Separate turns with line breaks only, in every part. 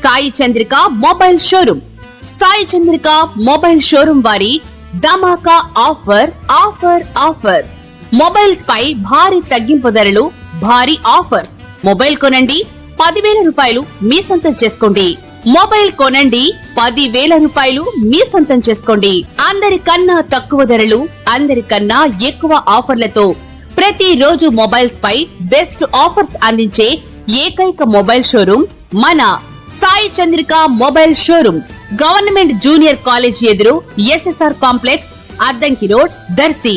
Sai Chandrika mobile showroom. Sai Chandrika mobile showroom వారి ధమాకా offer. Mobiles పై భారీ తగ్గింపు ధరలు, భారీ ఆఫర్స్. మొబైల్ కొనండి, 10,000 రూపాయలు మీ సొంతం చేసుకోండి. మొబైల్ కొనండి, 10,000 రూపాయలు మీ సొంతం చేసుకోండి. అందరికన్నా తక్కువ ధరలు, అందరికన్నా ఎక్కువ ఆఫర్లతో ప్రతి రోజు మొబైల్స్ పై బెస్ట్ ఆఫర్స్ అందించే ఏకైక మొబైల్ షోరూమ్ మన Sai Chandrika mobile showroom. Government junior college ఎదురు, SSR complex, Addanki road, Darsi.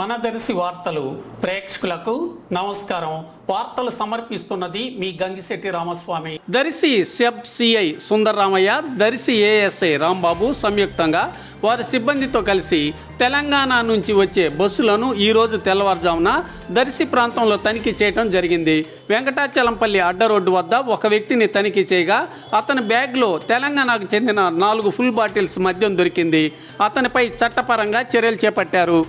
మన దర్శి వార్తలు ప్రేక్షకులకు నమస్కారం. వార్తలు సమర్పిస్తున్నది మీ Gangisetti Ramaswamy. Darsi SEB CI Sundararamayya, Darsi ASI Rambabu సంయుక్తంగా వారి సిబ్బందితో కలిసి తెలంగాణ నుంచి వచ్చే బస్సులను ఈరోజు తెల్లవారుజామున దర్శి ప్రాంతంలో తనిఖీ చేయడం జరిగింది. వెంకటాచలంపల్లి అడ్డ రోడ్డు వద్ద ఒక వ్యక్తిని తనిఖీ చేయగా అతని బ్యాగ్లో తెలంగాణకు చెందిన 4 ఫుల్ బాటిల్స్ మద్యం దొరికింది. అతనిపై చట్టపరంగా చర్యలు చేపట్టారు.